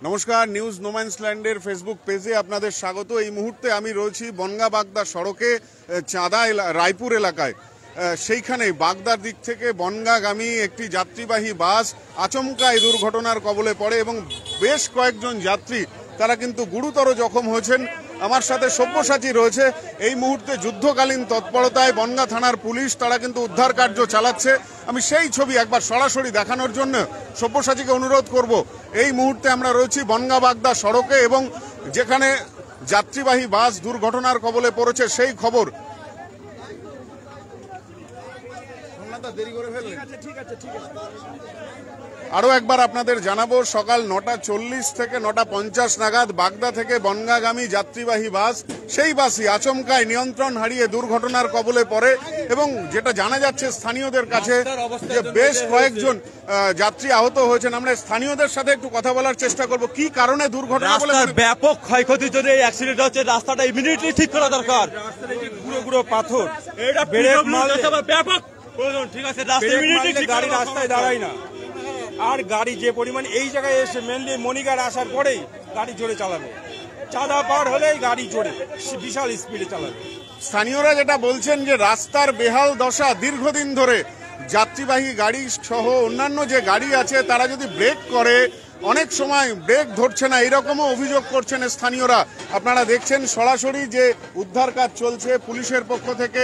নমস্কার, news নোম্যান্সল্যান্ডের Facebook পেজে আপনাদের স্বাগত। এই মুহূর্তে আমি রয়েছি বনগাঁ বাগদা সড়কে চাঁদা রায়পুর এলাকায়। সেইখানে বাগদার দিক থেকে বনগাঁগামী একটি যাত্রীবাহী বাস আচমকা এই দুর্ঘটনার কবলে পড়ে এবং বেশ কয়েকজন যাত্রী তারা কিন্তু গুরুতর জখম হয়েছেন। আমার সাথে সব্যসাচী রয়েছে। এই মুহূর্তে যুদ্ধকালীন তৎপরতায় বনগাঁ থানার পুলিশ তারা কিন্তু উদ্ধার কার্য চালাচ্ছে। আমি সেই ছবি একবার সরাসরি দেখানোর জন্য সব্যসাচীকে অনুরোধ করব। এই মুহূর্তে আমরা রয়েছি বনগাঁ বাগদা সড়কে এবং যেখানে যাত্রীবাহী বাস দুর্ঘটনার কবলে পড়েছে সেই খবর। আরো একবার আপনাদের জানাবো, সকাল 9:40 থেকে 9:50 নাগাদ বাগদা থেকে বনগাঁগামী যাত্রীবাহী বাস, সেই বাসই আচমকায় নিয়ন্ত্রণ হারিয়ে দুর্ঘটনার কবলে পড়ে এবং যেটা জানা যাচ্ছে স্থানীয়দের কাছে যে বেশ কয়েকজন যাত্রী আহত হয়েছেন। আমরা স্থানীয়দের সাথে একটু কথা বলার চেষ্টা করব কি কারণে দুর্ঘটনা বলে। ব্যাপক ক্ষয়ক্ষতির জন্য এই অ্যাক্সিডেন্ট হচ্ছে। রাস্তাটা ইমিডিয়েটলি ঠিক করা দরকার। গুঁড়ো গুঁড়ো পাথর, ব্যাপক ঠিক আছে, গাড়ি রাস্তায় দাঁড়ায় না। আর গাড়ি যে পরিমাণ এই জায়গায় এসে মেনলি মনিগার আসার পরেই গাড়ি জোরে চালাবে, চাঁদা পার হলেই গাড়ি জোরে বিশাল স্পিডে চালাবে। স্থানীয়রা যেটা বলছেন যে রাস্তার বেহাল দশা, দীর্ঘদিন ধরে যাত্রীবাহী গাড়ি সহ অন্যান্য যে গাড়ি আছে তারা যদি ব্রেক করে অনেক সময় ব্রেক ধরছে না, এরকমও অভিযোগ করছেন স্থানীয়রা। আপনারা দেখছেন সরাসরি যে উদ্ধার কাজ চলছে। পুলিশের পক্ষ থেকে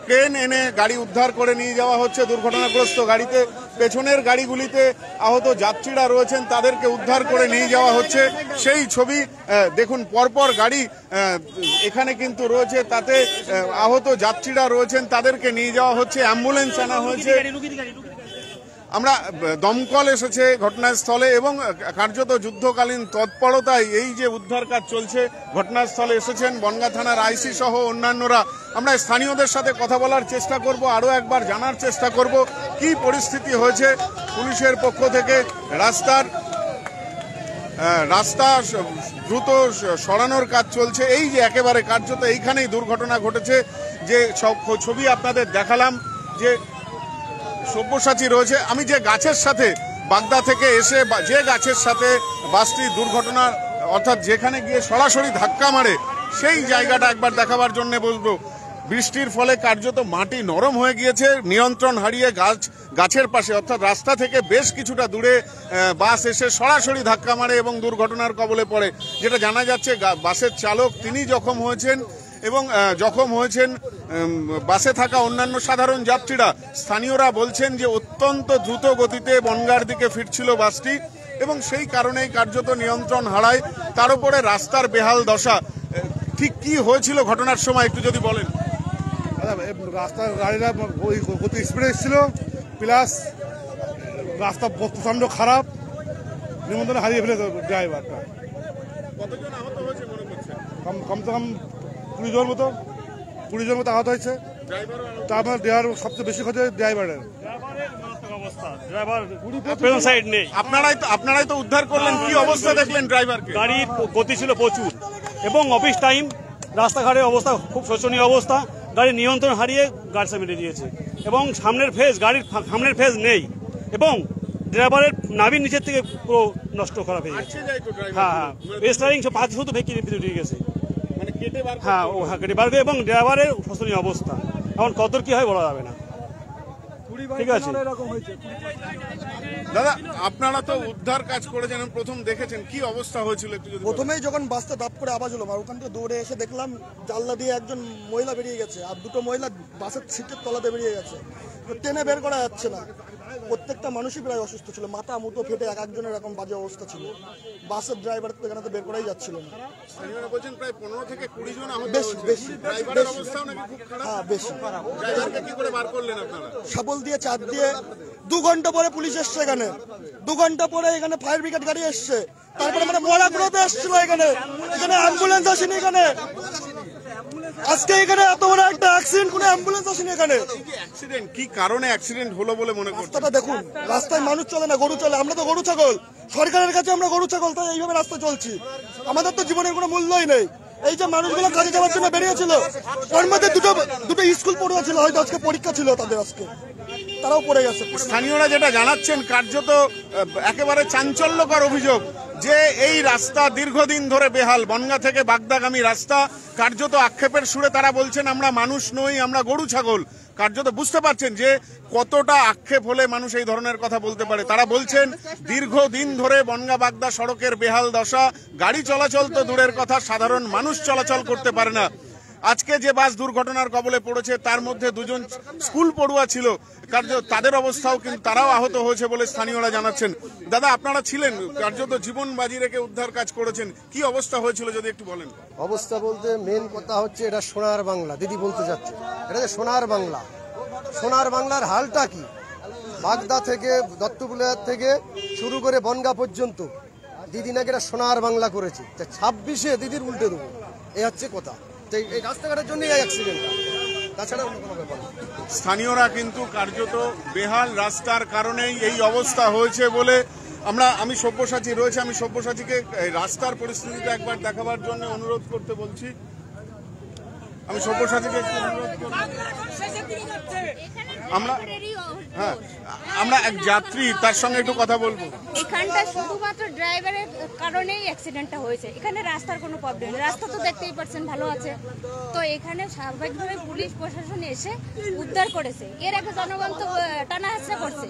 ক্রেন এনে গাড়ি উদ্ধার করে নিয়ে যাওয়া হচ্ছে দুর্ঘটনাগ্রস্ত গাড়িতে। পেছনের গাড়িগুলিতে আহত যাত্রীরা রয়েছেন, তাদেরকে উদ্ধার করে নিয়ে যাওয়া হচ্ছে। সেই ছবি দেখুন, পরপর গাড়ি এখানে কিন্তু রয়েছে, তাতে আহত যাত্রীরা রয়েছেন, তাদেরকে নিয়ে যাওয়া হচ্ছে। অ্যাম্বুলেন্স আনা হয়েছে। আমরা দমকল এসেছে ঘটনাস্থলে এবং কার্যত যুদ্ধকালীন তৎপরতায় এই যে উদ্ধার কাজ চলছে, ঘটনাস্থলে এসেছেন বনগাঁ থানার আইসি সহ অন্যান্যরা। আমরা স্থানীয়দের সাথে কথা বলার চেষ্টা করব, আরও একবার জানার চেষ্টা করব কি পরিস্থিতি হয়েছে। পুলিশের পক্ষ থেকে রাস্তা দ্রুত সরানোর কাজ চলছে। এই যে একেবারে কার্যত এইখানেই দুর্ঘটনা ঘটেছে, যে সব ছবি আপনাদের দেখালাম। যে সব্যসাচী রয়েছে, আমি যে গাছের সাথে বাগদা থেকে এসে যে গাছের সাথে বাসটি দুর্ঘটনা অর্থাৎ যেখানে গিয়ে সরাসরি ধাক্কা মারে সেই জায়গাটা একবার দেখাবার জন্য বলবো। বৃষ্টির ফলে কার্যত মাটি নরম হয়ে গিয়েছে, নিয়ন্ত্রণ হারিয়ে গাছের পাশে অর্থাৎ রাস্তা থেকে বেশ কিছুটা দূরে বাস এসে সরাসরি ধাক্কা মারে এবং দুর্ঘটনার কবলে পড়ে। যেটা জানা যাচ্ছে বাসের চালক তিনি জখম হয়েছেন এবং জখম হয়েছেন বাসে থাকা অন্যান্য সাধারণ যাত্রীরা। স্থানীয়রা বলছেন যে অত্যন্ত দ্রুত গতিতে বনগাঁর দিকে ফিরছিল বাসটি এবং সেই কারণেই কার্যত নিয়ন্ত্রণ হারায়। তার উপরে রাস্তার বেহাল দশা। ঠিক কি হয়েছিল ঘটনার সময় একটু যদি বলেন। রাস্তার গাড়িরা ওই গতি স্পিডে এসেছিল, প্লাস রাস্তা প্রচন্ড খারাপ, নিমন্ত্রণ হারিয়ে ফেলে ড্রাইভারটা। কতজন আহত হয়েছে মনে করছেন? কমসে কম 20 জন মতো আহত হয়েছে। তারপর ড্রাইভার সবচেয়ে বেশি ক্ষতি হয়েছে ড্রাইভারের। আপনারাই তো উদ্ধার করলেন, কি অবস্থা দেখলেন ড্রাইভারকে? গাড়ির গতি ছিল প্রচুর এবং অফিস টাইম, রাস্তাঘাটের অবস্থা খুব শোচনীয় অবস্থা। গাড়ি নিয়ন্ত্রণ হারিয়ে গাড়ি সামনে দিয়েছে এবং গাড়ির সামনের ফেজ নেই এবং ড্রাইভারের নাভির নিচের থেকে পুরো নষ্ট করা হয়ে গেছে। হ্যাঁ, স্টারিং সব পাঁচ শুধু ভেঙে দিয়ে গেছে। হ্যাঁ, কেটে বার করে এবং ড্রাইভারের শোচনীয় অবস্থা। এখন কত কি হয় বলা যাবে না। ঠিক আছে দাদা, আপনারা তো উদ্ধার কাজ করেছেন, প্রথম দেখেছেন কি অবস্থা হয়েছিল একটু যদি। প্রথমেই যখন বাসটা দাপ করে আওয়াজ হলো, ওখান থেকে দৌড়ে এসে দেখলাম জানলা দিয়ে একজন মহিলা বেরিয়ে গেছে আর দুটো মহিলা বাসের সিটের তলাতে বেরিয়ে গেছে। টেনে বের করা যাচ্ছে না। প্রত্যেকটা মানুষই প্রায় অসুস্থ ছিল, মাথা মুতো ফেটে এক একজনের এরকম বাজে অবস্থা ছিল। বাসের ড্রাইভার তো এখানে তো বের করাই যাচ্ছিল না। বলছেন প্রায় 15 থেকে 20 জন আহত। বেশি ড্রাইভারের অবস্থাও নাকি খুব খারাপ। হ্যাঁ, বেশি। ড্রাইভারকে কি করে বার করলেন আপনারা? শাবল দিয়ে, চার দিয়ে। 2 ঘন্টা পরে পুলিশ এসছে এখানে। 2 ঘন্টা পরে এখানে ফায়ার ব্রিগেড গাড়ি এসছে। তারপরে মানে মরাগুলোতে এসেছিল এখানে অ্যাম্বুলেন্স আসেনি এখানে। আজকে এখানে এত বড় একটা অ্যাক্সিডেন্ট, কোনো অ্যাম্বুলেন্স আসেনি এখানে। অ্যাক্সিডেন্ট কি কারণে অ্যাক্সিডেন্ট হলো বলে মনে করছেন? রাস্তাটা দেখুন, রাস্তায় মানুষ চলে না, গরু চলে। আমরা তো গরু ছাগল, সরকারের কাছে আমরা গরু ছাগল, তাই এইভাবে রাস্তা চলছি। আমাদের তো জীবনের কোনো মূল্যই নেই। এই যে মানুষগুলো কাজে যাওয়ার জন্য বেরিয়েছিল, ওর মধ্যে দুটো স্কুল পড়ুয়া ছিল, হয়তো আজকে পরীক্ষা ছিল তাদের। আজকে তারাও পড়ে গেছে। স্থানীয়রা যেটা জানাচ্ছেন কার্যত একেবারে চাঞ্চল্যকর অভিযোগ যে এই রাস্তা দীর্ঘদিন ধরে বেহাল, বনগাঁ থেকে বাগদাগামী রাস্তা। কার্যত আক্ষেপের সুরে তারা বলছেন আমরা মানুষ নই, আমরা গরু ছাগল। কার্যত বুঝতে পারছেন যে কতটা আক্ষেপ হলে মানুষ এই ধরনের কথা বলতে পারে। তারা বলছেন দীর্ঘদিন ধরে বনগাঁ বাগদা সড়কের বেহাল দশা, গাড়ি চলাচল তো দূরের কথা, সাধারণ মানুষ চলাচল করতে পারে না। আজকে যে বাস দুর্ঘটনার কবলে পড়েছে তার মধ্যে দুজন স্কুল পড়ুয়া ছিল, কার্যত তাদের অবস্থাও কিন্তু তারাও আহত হয়েছে বলে স্থানীয়রা জানাচ্ছেন। দাদা, আপনারা ছিলেন, কার্যত জীবন বাজি রেখে উদ্ধার কাজ করেছেন, কি অবস্থা হয়েছিল যদি একটু বলেন? অবস্থা বলতে মেন কথা হচ্ছে এটা সোনার বাংলা, দিদি বলতে যাচ্ছে এটা যে সোনার বাংলা। সোনার বাংলার হালটা কি? বাগদা থেকে দত্তপুলিয়ার থেকে শুরু করে বনগাঁ পর্যন্ত দিদি নাকি এটা সোনার বাংলা করেছে। 26-এ দিদির উল্টে দেবো, এই হচ্ছে কথা। এই রাস্তাঘাটের জন্য এই অ্যাক্সিডেন্টটা, তাছাড়া অন্য কোনো ব্যাপার না। স্থানীয়রা কিন্তু কার্যত বেহাল রাস্তার কারণেই এই অবস্থা হয়েছে বলে আমি সব্যসাচী রয়েছে, আমি সব্যসাচীকে রাস্তার পরিস্থিতিটা একবার দেখাবার জন্য অনুরোধ করতে বলছি। আমি সব্যসাচীকে একটু অনুরোধ করব। আমরা এক যাত্রী, তার সঙ্গে একটু কথা বলবো। এখানটা শুধুমাত্র ড্রাইভারের কারণেই অ্যাক্সিডেন্টটা হয়েছে। এখানে রাস্তার কোনো প্রবলেম নেই, রাস্তা তো দেখতেই পাচ্ছেন ভালো আছে। তো এখানে স্বাভাবিকভাবে পুলিশ প্রশাসন এসে উদ্ধার করেছে। এর আগে জনগণ তো টানা হাসরা করছে,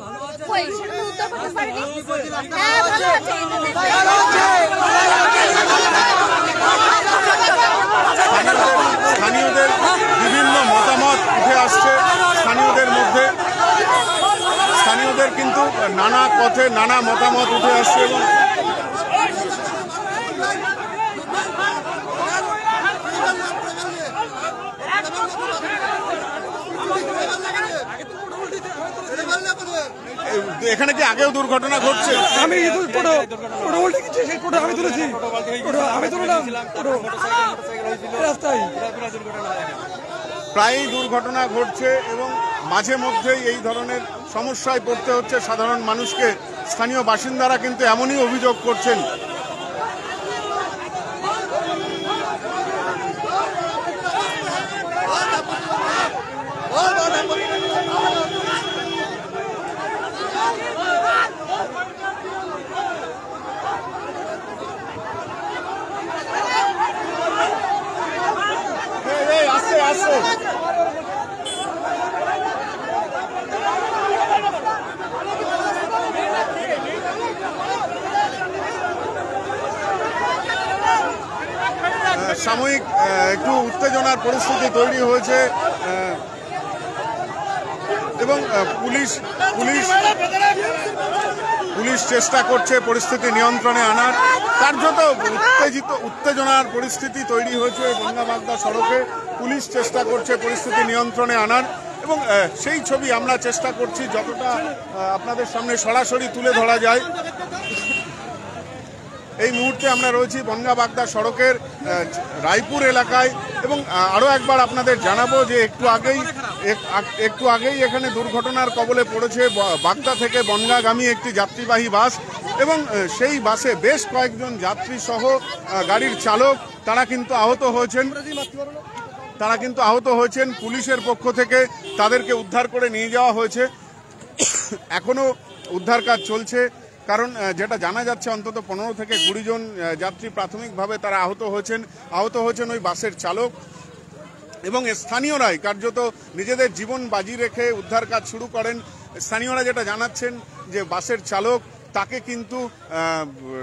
কই সেটা তো উদ্ধার করতে পারেনি। হ্যাঁ, ভালো আছে। স্থানীয়দের বিভিন্ন মতামত উঠে আসছে। স্থানীয়দের কিন্তু নানা পথে নানা মতামত উঠে আসছে এবং এখানে কি আগেও দুর্ঘটনা ঘটছে? প্রায়ই দুর্ঘটনা ঘটছে এবং মাঝে মধ্যেই এই ধরনের সমস্যায় পড়তে হচ্ছে সাধারণ মানুষকে। স্থানীয় বাসিন্দারা কিন্তু এমনই অভিযোগ করছেন। সাময়িক একটু উত্তেজনার পরিস্থিতি তৈরি হয়েছে এবং পুলিশ চেষ্টা করছে পরিস্থিতি নিয়ন্ত্রণে আনার। কার্যত উত্তেজনার পরিস্থিতি তৈরি হয়েছে বনগাঁ বাগদা সড়কে। পুলিশ চেষ্টা করছে পরিস্থিতি নিয়ন্ত্রণে আনার এবং সেই ছবি আমরা চেষ্টা করছি যতটা আপনাদের সামনে সরাসরি তুলে ধরা যায়। এই মুহূর্তে আমরা রয়েছি বনগাঁ বাগদা সড়কের রায়পুর এলাকায় এবং আরও একবার আপনাদের জানাবো যে একটু আগেই এখানে দুর্ঘটনার কবলে পড়েছে বাগদা থেকে বনগাঁগামী একটি যাত্রীবাহী বাস এবং সেই বাসে বেশ কয়েকজন যাত্রী সহ গাড়ির চালক তারা কিন্তু আহত হয়েছেন। পুলিশের পক্ষ থেকে তাদেরকে উদ্ধার করে নিয়ে যাওয়া হয়েছে। এখনো উদ্ধার কাজ চলছে, কারণ যেটা জানা যাচ্ছে অন্তত 15 থেকে 20 জন যাত্রী প্রাথমিকভাবে তারা আহত হয়েছেন ওই বাসের চালক এবং স্থানীয়রাই কার্যত নিজেদের জীবন বাজি রেখে উদ্ধার কাজ শুরু করেন। স্থানীয়রা যেটা জানাচ্ছেন যে বাসের চালক তাকে কিন্তু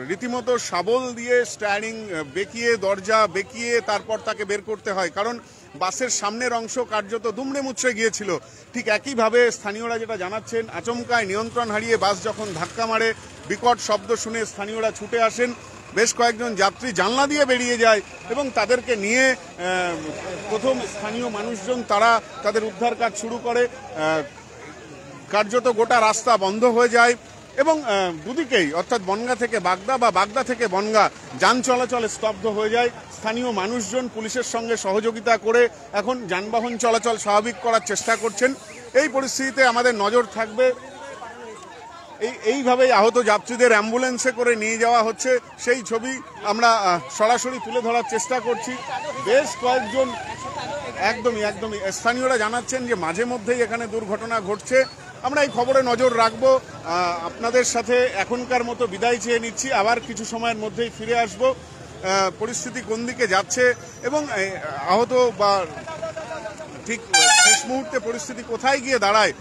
রীতিমতো শাবল দিয়ে স্টিয়ারিং বেঁকিয়ে, দরজা বেঁকিয়ে তারপর তাকে বের করতে হয়, কারণ বাসের সামনের অংশ কার্যত দুমড়ে মুচড়ে গিয়েছিল। ঠিক একইভাবে স্থানীয়রা যেটা জানাচ্ছেন, আচমকায় নিয়ন্ত্রণ হারিয়ে বাস যখন ধাক্কা মারে বিকট শব্দ শুনে স্থানীয়রা ছুটে আসেন। বেশ কয়েকজন যাত্রী জানলা দিয়ে বেরিয়ে যায় এবং তাদেরকে নিয়ে প্রথম স্থানীয় মানুষজন তারা তাদের উদ্ধার কাজ শুরু করে। কার্যত গোটা রাস্তা বন্ধ হয়ে যায় এবং দুদিকেই অর্থাৎ বনগাঁ থেকে বাগদা বা বাগদা থেকে বনগাঁ যান চলাচলে স্তব্ধ হয়ে যায়। স্থানীয় মানুষজন পুলিশের সঙ্গে সহযোগিতা করে এখন যানবাহন চলাচল স্বাভাবিক করার চেষ্টা করছেন। এই পরিস্থিতিতে আমাদের নজর থাকবে, এইভাবেই আহত যাত্রীদের অ্যাম্বুলেন্সে করে নিয়ে যাওয়া হচ্ছে, সেই ছবি আমরা সরাসরি তুলে ধরার চেষ্টা করছি। বেশ কয়েকজন একদমই স্থানীয়রা জানাচ্ছেন যে মাঝে মধ্যেই এখানে দুর্ঘটনা ঘটছে। আমরা এই খবরে নজর রাখবো। আপনাদের সাথে এখনকার মতো বিদায় চেয়ে নিচ্ছি, আবার কিছু সময়ের মধ্যেই ফিরে আসব। পরিস্থিতি কোন দিকে যাচ্ছে এবং আহত বা ঠিক শেষ মুহূর্তে পরিস্থিতি কোথায় গিয়ে দাঁড়ায়,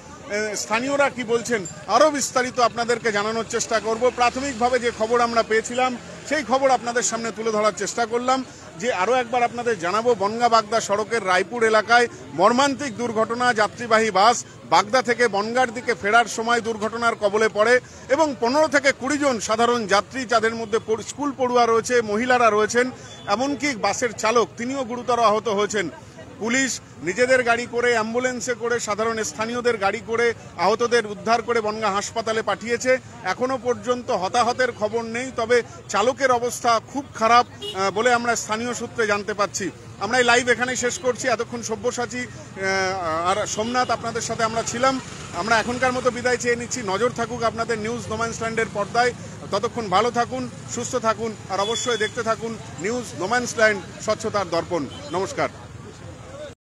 স্থানীয়রা কি বলছেন, আরও বিস্তারিত আপনাদেরকে জানানোর চেষ্টা করব। প্রাথমিকভাবে যে খবর আমরা পেয়েছিলাম সেই খবর আপনাদের সামনে তুলে ধরার চেষ্টা করলাম। যে আরও একবার আপনাদের জানাবো, বনগাঁ বাগদা সড়কের রায়পুর এলাকায় মর্মান্তিক দুর্ঘটনা। যাত্রীবাহী বাস বাগদা থেকে বনগাঁর দিকে ফেরার সময় দুর্ঘটনার কবলে পড়ে এবং 15 থেকে 20 জন সাধারণ যাত্রী, যাদের মধ্যে স্কুল পড়ুয়া রয়েছে, মহিলারা রয়েছেন, এমনকি বাসের চালক তিনিও গুরুতর আহত হয়েছেন। পুলিশ নিজেদের গাড়ি করে, অ্যাম্বুলেন্সে করে, সাধারণ স্থানীয়দের গাড়ি করে আহতদের উদ্ধার করে বনগাঁ হাসপাতালে পাঠিয়েছে। এখনো পর্যন্ত হতাহতের খবর নেই, তবে চালকের অবস্থা খুব খারাপ বলে আমরা স্থানীয় সূত্রে জানতে পাচ্ছি। আমরা এই লাইভ এখানেই শেষ করছি। এতক্ষণ সব্যসাচী আর সোমনাথ আপনাদের সাথে আমরা ছিলাম। আমরা এখনকার মতো বিদায় চেয়ে নিচ্ছি। নজর থাকুক আপনাদের নিউজ নোম্যান্সল্যান্ডের পর্দায়। ততক্ষণ ভালো থাকুন, সুস্থ থাকুন আর অবশ্যই দেখতে থাকুন নিউজ নোম্যান্সল্যান্ড, স্বচ্ছতার দর্পণ। নমস্কার।